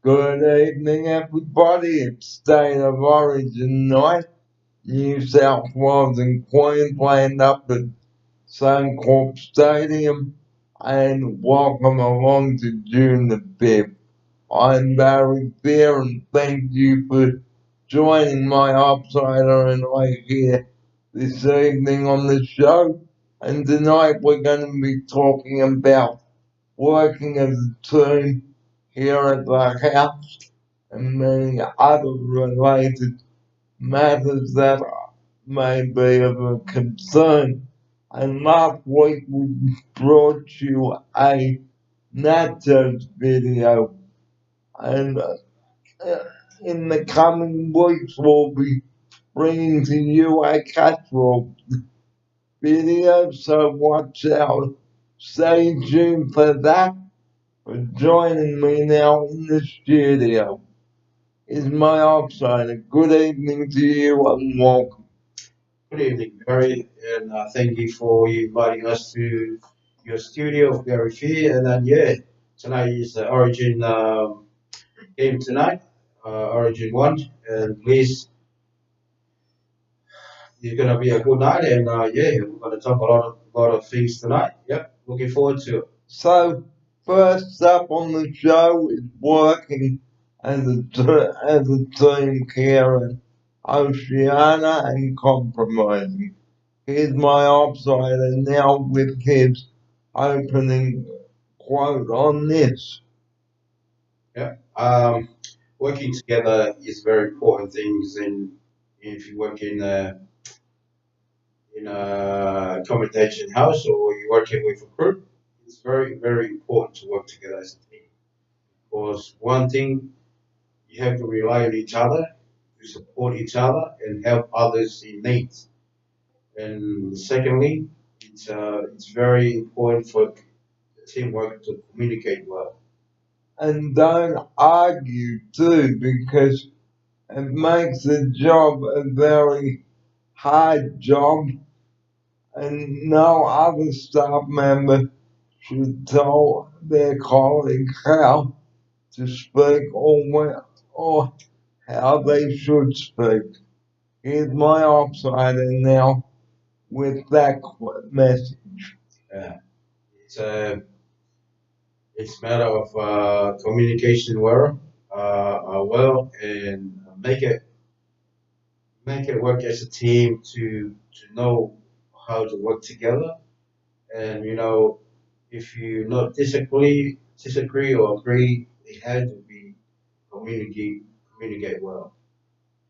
Good evening, everybody. It's State of Origin night, New South Wales and Queensland up at Suncorp Stadium, and welcome along to June the 5th. I'm Barry Beer, and thank you for joining my outsider and I here this evening on the show. And tonight we're going to be talking about working as a team here at the house and many other related matters that may be of a concern. And last week we brought you a nachos video, and in the coming weeks we'll be bringing to you a casserole video, so watch out. Stay tuned for that. For joining me now in the studio is my outsider. Good evening to you and welcome. Good evening, Barry, and thank you for inviting us to your studio, Barry Fee. And then, yeah, tonight is the Origin game tonight, Origin 1. And please, it's going to be a good night. And yeah, we're going to talk a lot of things tonight. Yep, looking forward to it. So, first up on the show is working as a team here in Oceania and compromising. Here's my outsider now with his opening quote on this. Yeah. Working together is very important things, and if you work in a accommodation house or you're working with a group, it's very, very important to work together as a team. Because one thing, you have to rely on each other, to support each other, and help others in need. And secondly, it's very important for the teamwork to communicate well. And don't argue too, because it makes the job a very hard job, and no other staff member should tell their colleague how to speak or how they should speak. Here's my outsider now with that message. Yeah. It's a it's matter of communication well, and make it work as a team to know how to work together. And if you not disagree or agree, it had to be communicate well.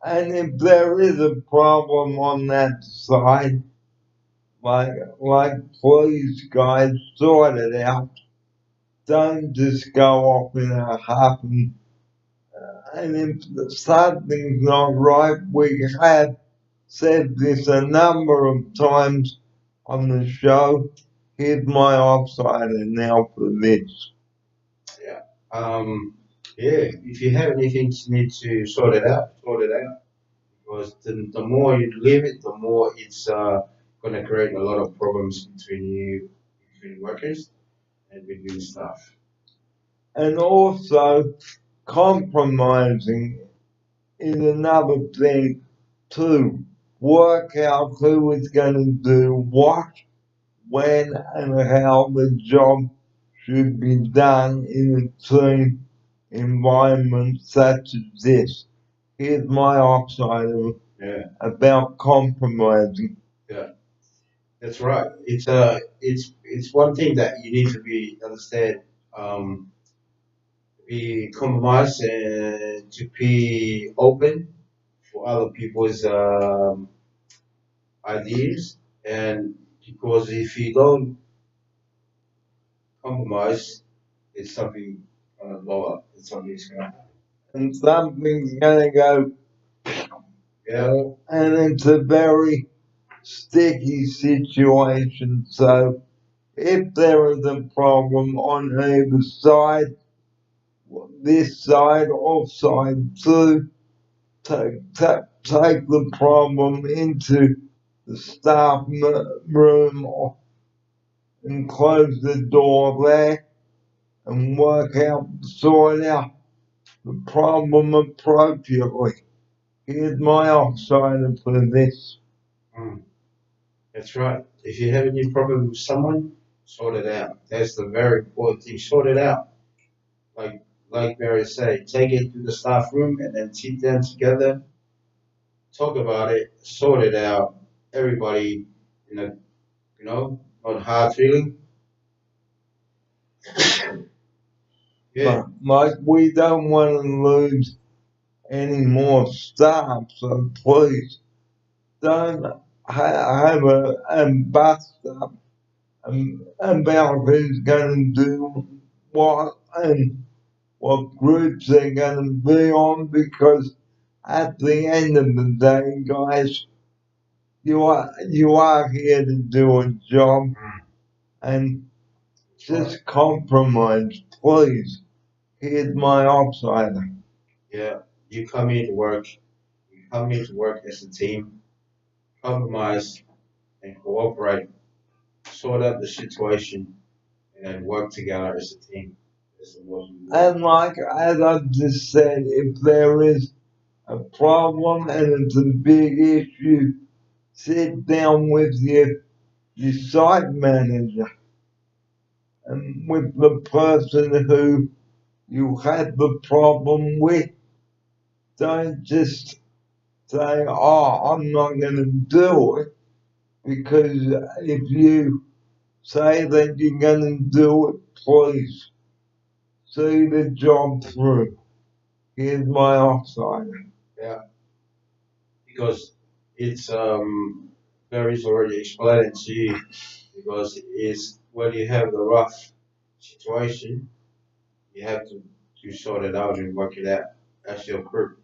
And if there is a problem on that side, like, like please guys sort it out. Don't just go off in a huff and if something's not right, we have said this a number of times on the show. Here's my outsider now for this. Yeah. Yeah. If you have anything you need to sort it out, sort it out. Because the more you leave it, the more it's going to create a lot of problems between workers and between staff. And also, compromising is another thing too. Work out who is going to do what, when, and how the job should be done in a team environment such as this. Here's my outsider Yeah. about compromising. Yeah. That's right. It's one thing that you need to be understand. Be compromise and to be open for other people's ideas. And because if you don't compromise, it's something gonna blow up. It's something's gonna happen. And something's going to go, Yeah. and it's a very sticky situation. So if there is a problem on either side, this side or side two, take the problem into the staff room and close the door there and work out, sort out the problem appropriately. Here's my outsider for this. Mm, that's right. If you have any problem with someone, sort it out. That's the very important thing. Sort it out. Like like Mary said, take it to the staff room and then sit down together, talk about it, sort it out. Everybody in a not hard feeling. Yeah, Like we don't want to lose any more staff, so please don't have an ambassador about who's going to do what and what groups they're going to be on, because at the end of the day, guys, you are here to do a job, and just compromise, please. Here's my outsider. yeah. You come here to work. You come here to work as a team, compromise and cooperate, sort out the situation, and then work together as a team. That's the most important. And like as I just said, if there is a problem and it's a big issue, sit down with your site manager and with the person who you had the problem with. Don't just say, oh, I'm not going to do it, because if you say that you're going to do it, please see the job through. Here's my outsider. Yeah, because it's Barry's already explained to you. Because it's when you have the rough situation, you have to sort it out and work it out as your crew.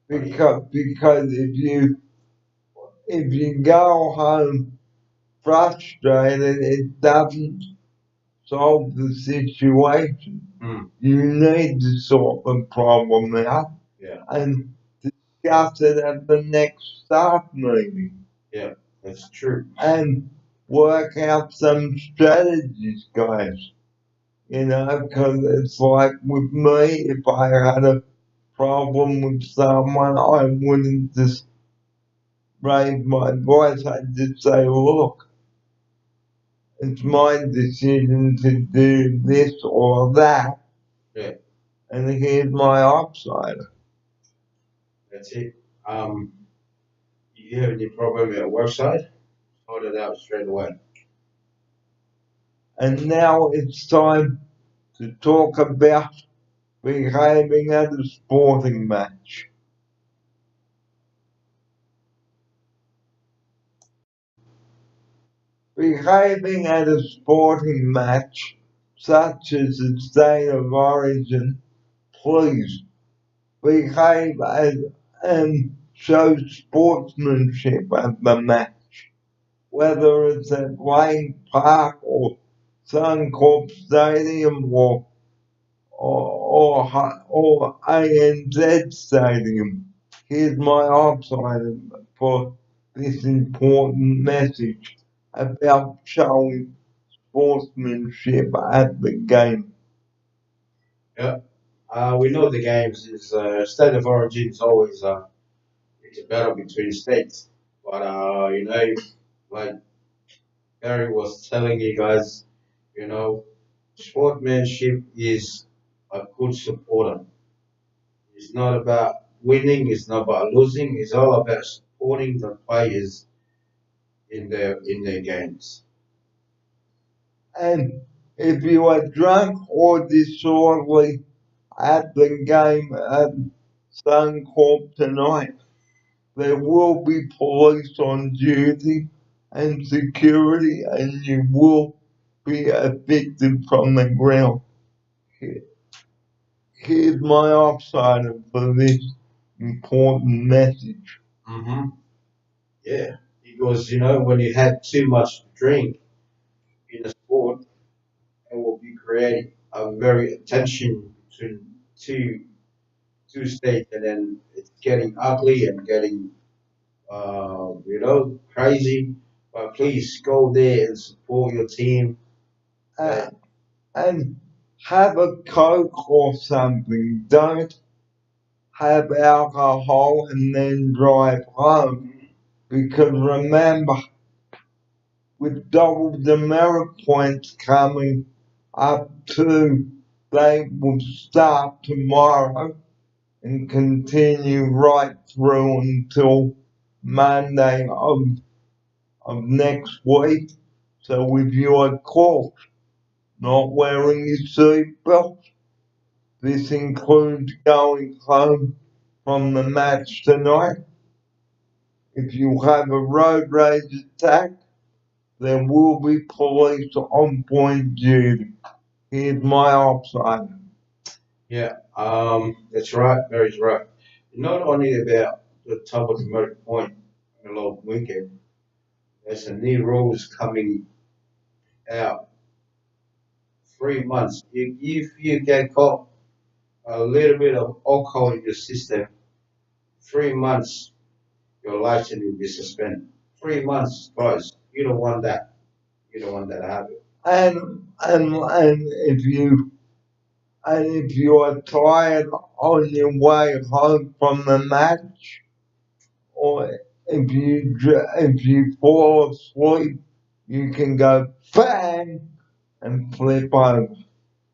Because if you go home frustrated, it doesn't solve the situation. Mm. You need to sort the problem out, Yeah, and discuss it at the next staff meeting, yeah, that's true. and work out some strategies, guys. Because it's like with me, if I had a problem with someone, I wouldn't just raise my voice. I'd just say, look, it's my decision to do this or that, Yeah, and here's my outsider. that's it. You have any problem at work site, sort it out straight away. And now it's time to talk about behaving at a sporting match. Behaving at a sporting match, such as the state of origin, please behave as and show sportsmanship at the match, whether it's at Lane Park or Suncorp Stadium or ANZ Stadium. Here's my outsider for this important message about showing sportsmanship at the game. Yeah. We know the games is state of origin is always it's a battle between states, but like Gary was telling you guys, you know, sportsmanship is a good supporter. It's not about winning. It's not about losing. It's all about supporting the players in their games. And if you are drunk or disorderly at the game at Suncorp tonight, there will be police on duty and security, and you will be evicted from the ground. Here's my outsider for this important message. Mm-hmm. Yeah, because when you have too much to drink in a sport, it will be creating a very tension between two states, and then it's getting ugly and getting crazy. But please go there and support your team. Uh, and have a Coke or something. Don't have alcohol and then drive home. Because remember, with double demerit points coming up too, they will start tomorrow and continue right through until Monday of next week. So if you are caught not wearing your seatbelt, this includes going home from the match tonight. If you have a road rage attack, there will be police on point duty. Here's my upside. Yeah, that's right, Mary's right. Not only about the top of the merit point on a long weekend, there's a new rules coming out. 3 months. If you get caught a little bit of alcohol in your system, 3 months your license will be suspended. 3 months, guys. You don't want that. You don't want that to happen. And if you are tired on your way home from the match, or if you fall asleep, you can go bang and flip over.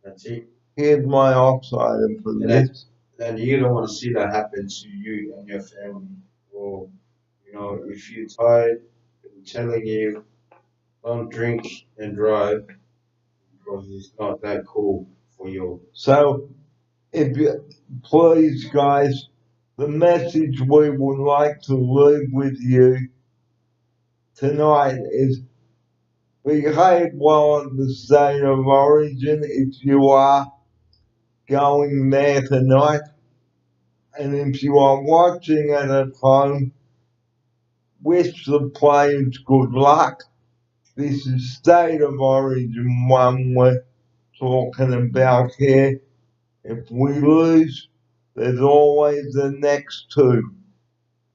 That's it. Here's my upside for this. And you don't want to see that happen to you and your family. Or, if you're tired, I'm telling you, don't drink and drive because it's not that cool for you. So, please, guys, the message we would like to leave with you tonight is behave well in the state of origin if you are going there tonight. And if you are watching it at home, wish the players good luck. This is state of origin one we're talking about here. If we lose, there's always the next two.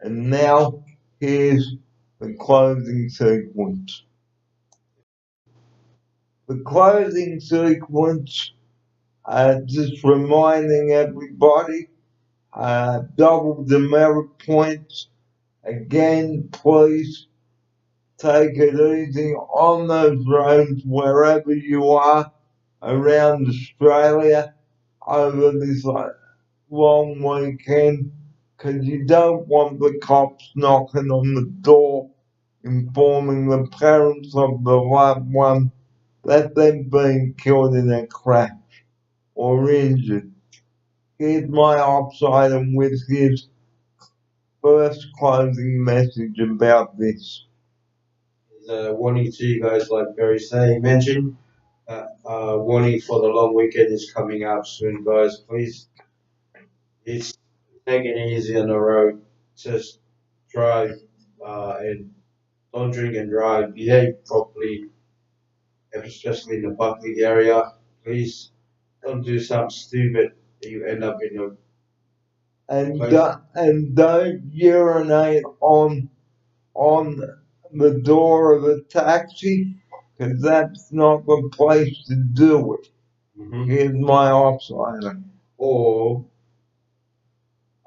And now, here's the closing sequence. The closing sequence, just reminding everybody, double demerit points. Again, please take it easy on those roads wherever you are around Australia over this long weekend, because you don't want the cops knocking on the door informing the parents of the loved one that they've been killed in a crash or injured. Here's my upside and with his first closing message about this. Warning to you guys, like Barry mentioned, warning for the long weekend is coming up soon, guys. Please, it's taking it easy on the road. Just drive and don't drink and drive. Behave properly, especially in the public area. Please don't do something stupid that you end up in your. And don't urinate on the door of a taxi, because that's not the place to do it. Mm-hmm. Here's my upside. Or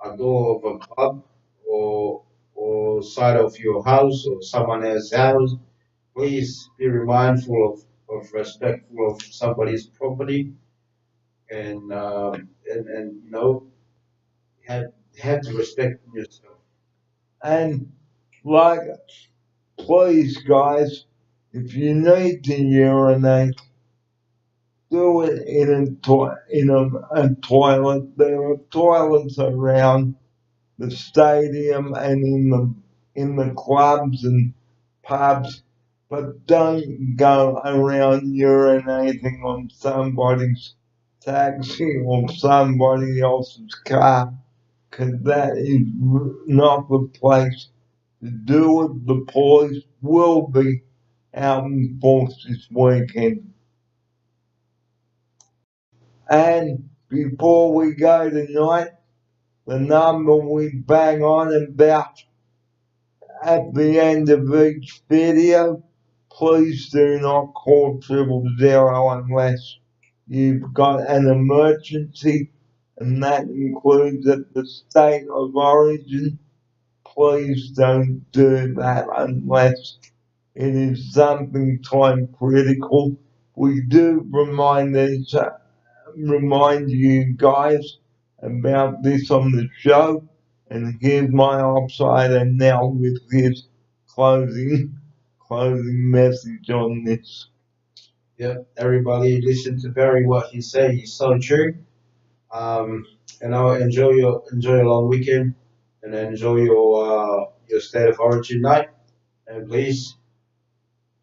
a door of a pub or side of your house or someone else's house. Please be mindful of respectful of somebody's property and have to respect yourself. And please, guys, if you need to urinate, do it in a toilet. There are toilets around the stadium and in the clubs and pubs, but don't go around urinating on somebody's taxi or somebody else's car, because that is not the place to do it. The police will be out in force this weekend. And before we go tonight, the number we bang on about at the end of each video, please do not call 000 unless you've got an emergency. and that includes at the state of origin. Please don't do that unless it is something time critical. We do remind you guys about this on the show, and here's my outsider now with his closing message on this. Yep, everybody listen to Barry what he said. He's so true. Um, and I'll enjoy your long weekend and enjoy your state of origin night. And please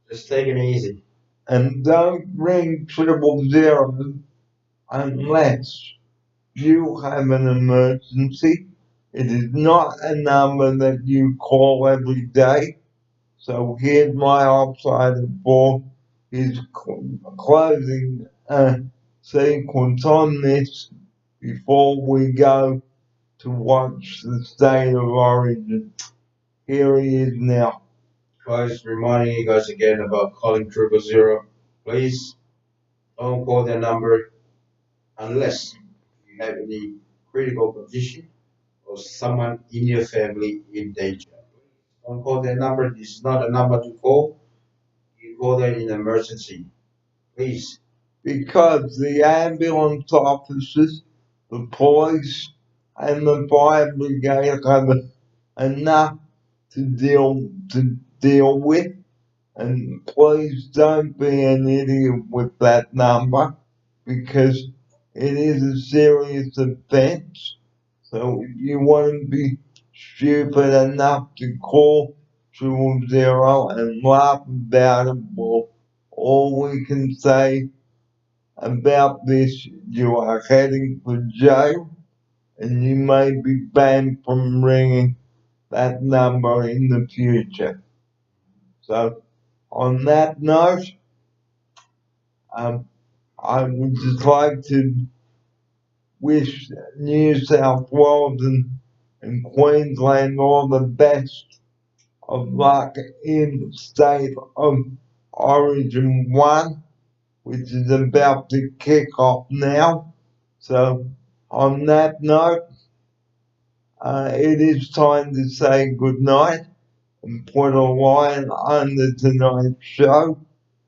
just take it easy. And don't ring 000 unless you have an emergency. It is not a number that you call every day. So here's my outsider for his closing sequence on this before we go to watch the state of origin. Here he is now. Guys, reminding you guys again about calling 000. Please don't call that number unless you have any critical condition or someone in your family in danger. Don't call that number. This is not a number to call. You call that in emergency. Please. Because the ambulance officers, the police, and the fire brigade have enough to deal with. And please don't be an idiot with that number, because it is a serious offense. So you won't be stupid enough to call 000 and laugh about it. Well, all we can say about this, you are heading for jail, and you may be banned from ringing that number in the future. So, on that note, I would just like to wish New South Wales and Queensland all the best of luck in State of Origin 1, which is about to kick off now. So, on that note, it is time to say goodnight and put a line under tonight's show.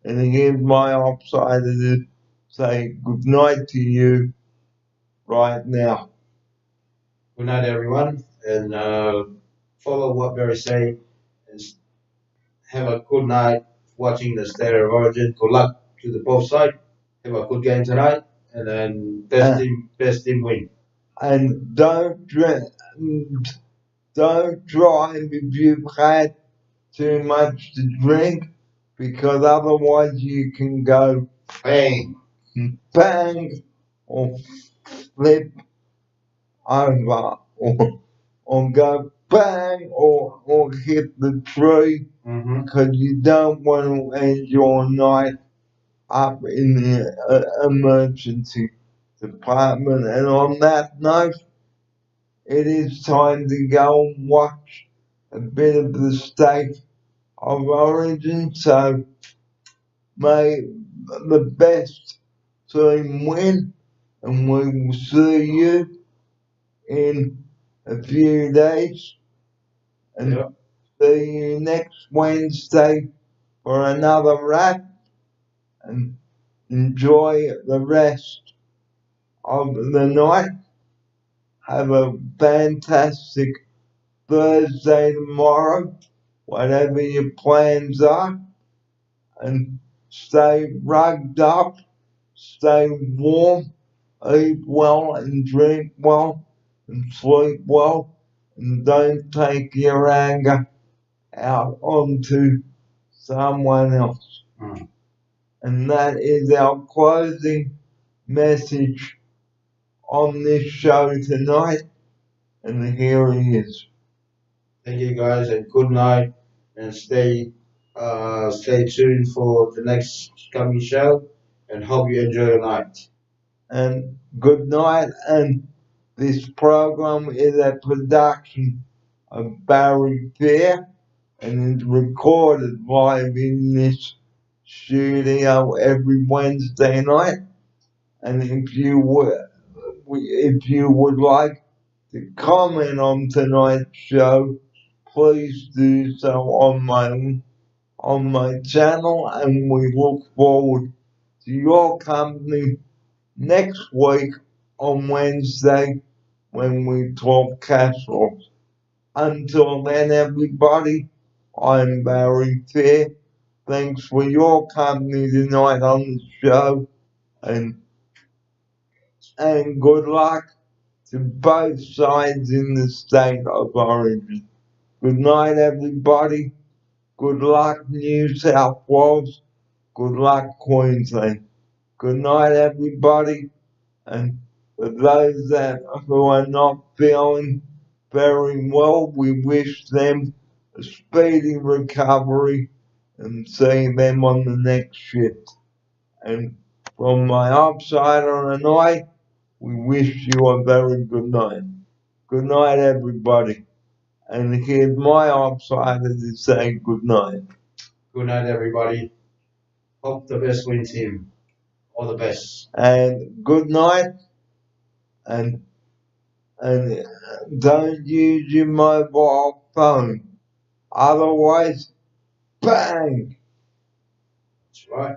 And here's my outsider to say goodnight to you right now. Good night, everyone, and follow what Barry say, and have a good night watching the State of Origin. Good luck to the both sides. Have a good game tonight, and then best team win. And don't drive if you've had too much to drink, because otherwise you can go Bang. bang or flip over or go bang or hit the tree, because you don't want to end your night up in the emergency department. And on that note, it is time to go and watch a bit of the State of Origin. So may the best team win, and we will see you in a few days. And see you next Wednesday for another wrap. And enjoy the rest of the night. Have a fantastic Thursday tomorrow, whatever your plans are. And stay rugged up, stay warm, eat well and drink well and sleep well. And don't take your anger out onto someone else. And that is our closing message on this show tonight. And here he is. Thank you, guys, and good night, and stay tuned for the next coming show, and hope you enjoy your night. And good night. And this program is a production of Barry Fair, and it's recorded live in this studio every Wednesday night. And if you if you would like to comment on tonight's show, please do so on my channel, and we look forward to your company next week on Wednesday when we talk casseroles. Until then, everybody, I'm Barry Fair. Thanks for your company tonight on the show, and good luck to both sides in the state of origin. Good night, everybody. Good luck, New South Wales. Good luck, Queensland. Good night, everybody. And for those who are not feeling very well, we wish them a speedy recovery and see them on the next shift. And from my upsider and I, we wish you a very good night. Good night, everybody. And here's my upsider to say good night. Good night, everybody. Hope the best wins him. All the best. And good night. And don't use your mobile phone. Otherwise, bang! That's right.